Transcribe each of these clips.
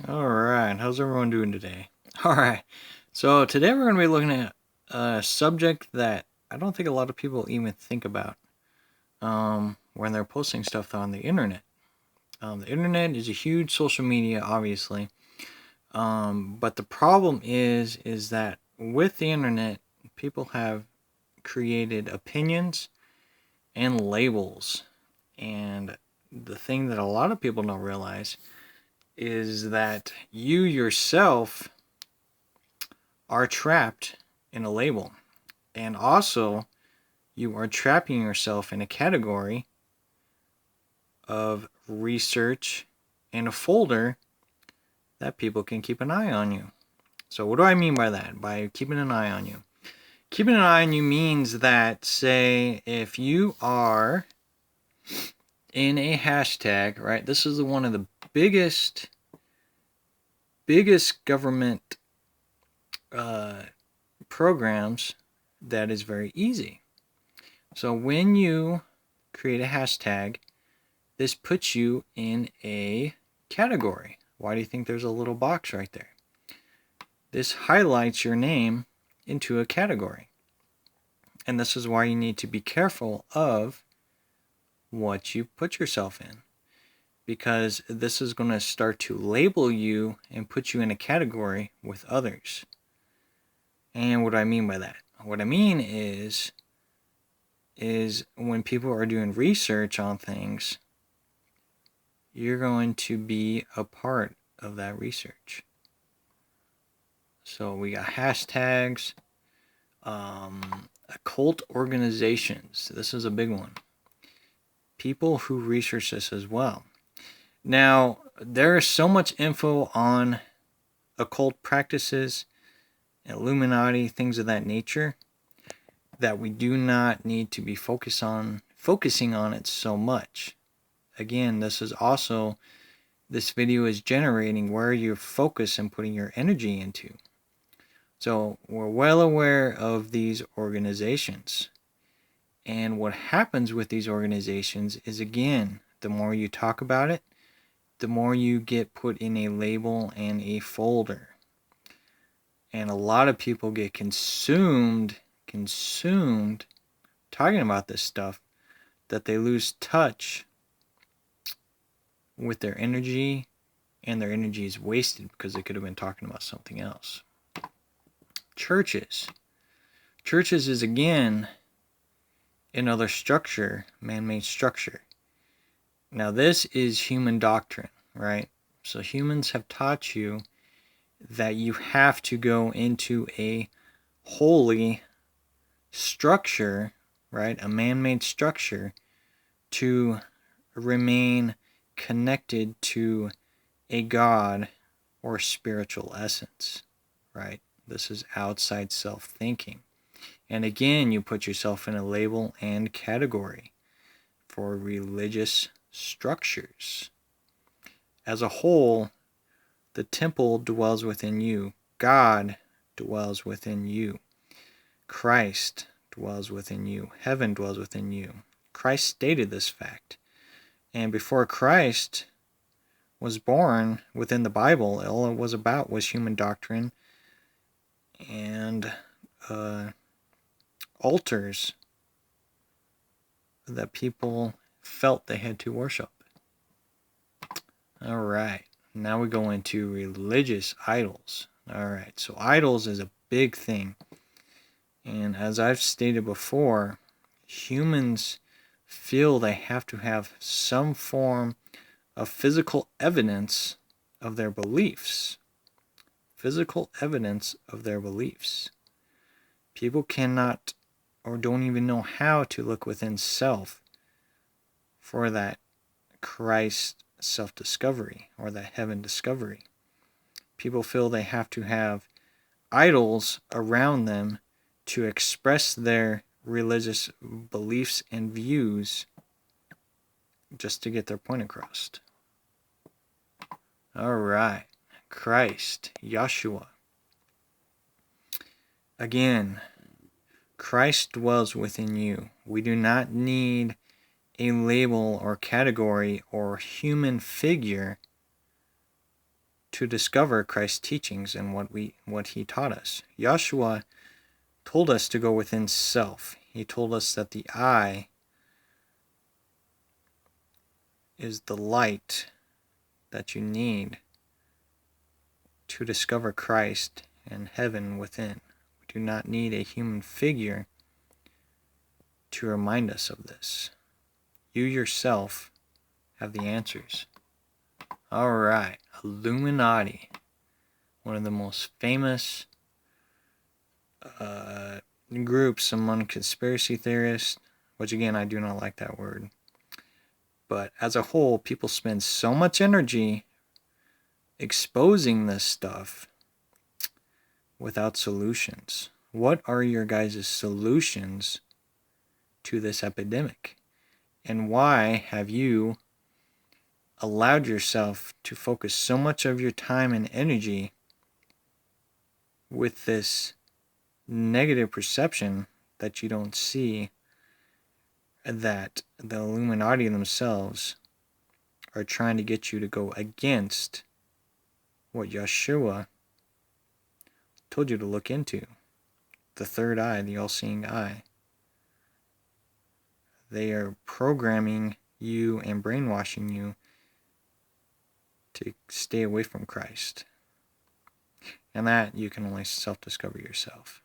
Alright, how's everyone doing today? Alright, so today we're going to be looking at a subject that I don't think a lot of people even think about when they're posting stuff on the internet. The internet is a huge social media, obviously, but the problem is that with the internet, people have created opinions and labels, and the thing that a lot of people don't realize is that you yourself are trapped in a label. And also, you are trapping yourself in a category of research and a folder that people can keep an eye on you. So, what do I mean by that? By keeping an eye on you? Keeping an eye on you means that, say, if you are in a hashtag, right? This is one of the biggest government programs that is very easy. So when you create a hashtag, this puts you in a category. Why do you think there's a little box right there? This highlights your name into a category. And this is why you need to be careful of what you put yourself in, because this is going to start to label you and put you in a category with others. And what do I mean by that? What I mean is when people are doing research on things, you're going to be a part of that research. So we got hashtags, occult organizations. This is a big one. People who research this as well. Now, there is so much info on occult practices, Illuminati, things of that nature, that we do not need to be focusing on it so much. Again, this video is generating where you focus and putting your energy into. So we're well aware of these organizations. And what happens with these organizations is, again, the more you talk about it, the more you get put in a label and a folder. And a lot of people get consumed talking about this stuff, that they lose touch with their energy, and their energy is wasted because they could have been talking about something else. Churches is, again, another structure, man-made structure. Now this is human doctrine, right? So humans have taught you that you have to go into a holy structure, right? A man-made structure, to remain connected to a God or spiritual essence, right? This is outside self-thinking. And again, you put yourself in a label and category for religious structures. As a whole, the temple dwells within you. God dwells within you. Christ dwells within you. Heaven dwells within you. Christ stated this fact. And before Christ was born, within the Bible, all it was about was human doctrine and altars that people felt they had to worship. Alright, now we go into religious idols. Alright, so idols is a big thing. And as I've stated before, humans feel they have to have some form of physical evidence of their beliefs. Physical evidence of their beliefs. People cannot or don't even know how to look within self for that Christ self-discovery or that heaven discovery. People feel they have to have idols around them to express their religious beliefs and views just to get their point across. Alright, Christ, Yeshua. Again, Christ dwells within you. We do not need a label or category or human figure to discover Christ's teachings and what he taught us. Yeshua told us to go within self. He told us that the eye is the light that you need to discover Christ and heaven within. We do not need a human figure to remind us of this. You yourself have the answers. Alright, Illuminati. One of the most famous groups among conspiracy theorists, which again, I do not like that word. But as a whole, people spend so much energy exposing this stuff without solutions. What are your guys' solutions to this epidemic? And why have you allowed yourself to focus so much of your time and energy with this negative perception that you don't see that the Illuminati themselves are trying to get you to go against what Yeshua told you to look into? The third eye, the all-seeing eye. They are programming you and brainwashing you to stay away from Christ. And that you can only self-discover yourself.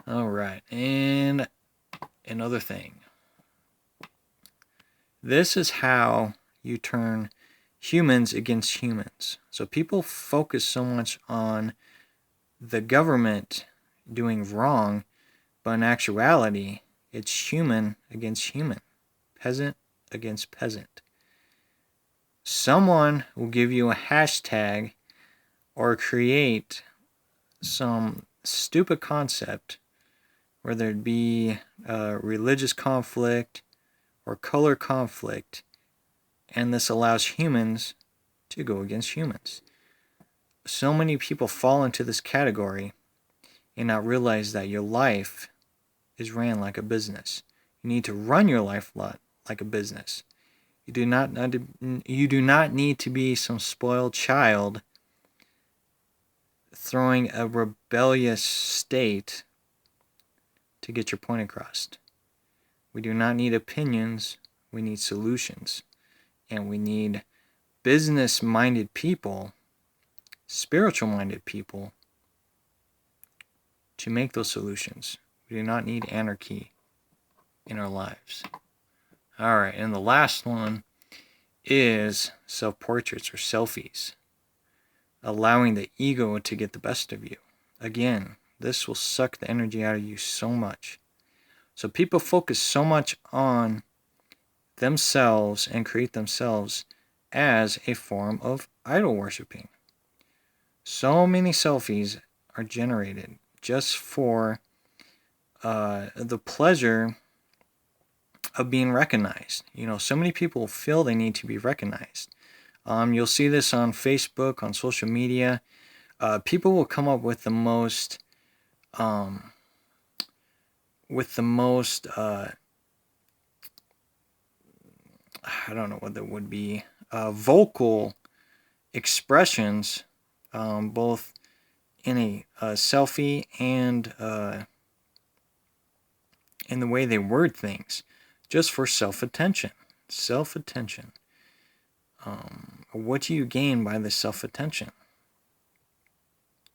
Alright, and another thing. This is how you turn humans against humans. So people focus so much on the government doing wrong, but in actuality, it's human against human, peasant against peasant. Someone will give you a hashtag or create some stupid concept, whether it be religious conflict or color conflict, and this allows humans to go against humans. So many people fall into this category and not realize that your life is ran like a business. You need to run your life like a business. You do not need to be some spoiled child throwing a rebellious state to get your point across. We do not need opinions. We need solutions. And we need business-minded people, spiritual-minded people, to make those solutions. We do not need anarchy in our lives. Alright, and the last one is self-portraits or selfies. Allowing the ego to get the best of you. Again, this will suck the energy out of you so much. So people focus so much on themselves and create themselves as a form of idol worshiping. So many selfies are generated just for the pleasure of being recognized. You know, so many people feel they need to be recognized. You'll see this on Facebook, on social media. People will come up with the most I don't know what that would be, vocal expressions, both in a selfie and in the way they word things, just for self-attention. Self-attention. What do you gain by this self-attention?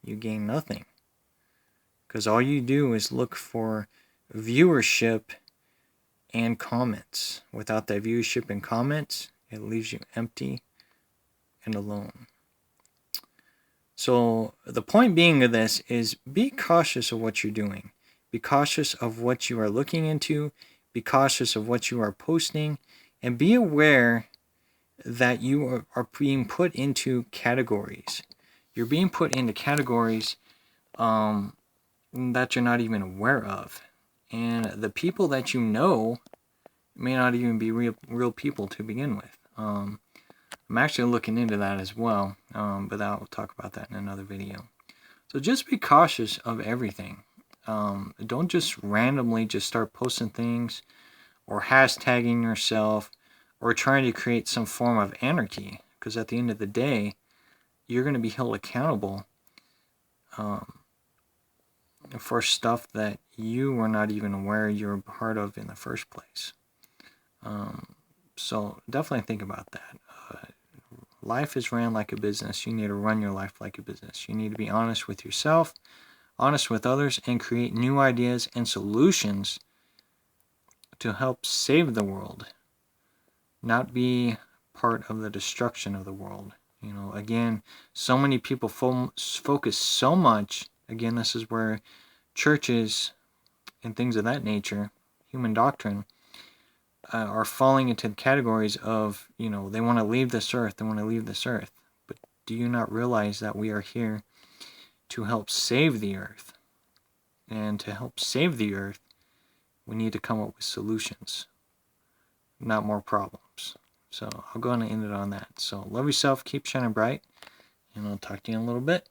You gain nothing. Because all you do is look for viewership and comments. Without that viewership and comments, it leaves you empty and alone. So the point being of this is be cautious of what you're doing. Be cautious of what you are looking into. Be cautious of what you are posting. And be aware that you are being put into categories. You're being put into categories that you're not even aware of. And the people that you know may not even be real people to begin with. I'm actually looking into that as well, but I'll talk about that in another video. So just be cautious of everything. Don't just randomly just start posting things or hashtagging yourself or trying to create some form of anarchy, because at the end of the day, you're going to be held accountable for stuff that you were not even aware you were part of in the first place. So definitely think about that. Life is ran like a business. You need to run your life like a business. You need to be honest with yourself, honest with others, and create new ideas and solutions to help save the world, not be part of the destruction of the world. You know, again, so many people focus so much. Again, this is where churches and things of that nature, human doctrine, are falling into the categories of, you know, they want to leave this earth, they want to leave this earth. But do you not realize that we are here to help save the earth? And to help save the earth, we need to come up with solutions, not more problems. So I'll go on and end it on that. So love yourself, keep shining bright, and I'll talk to you in a little bit.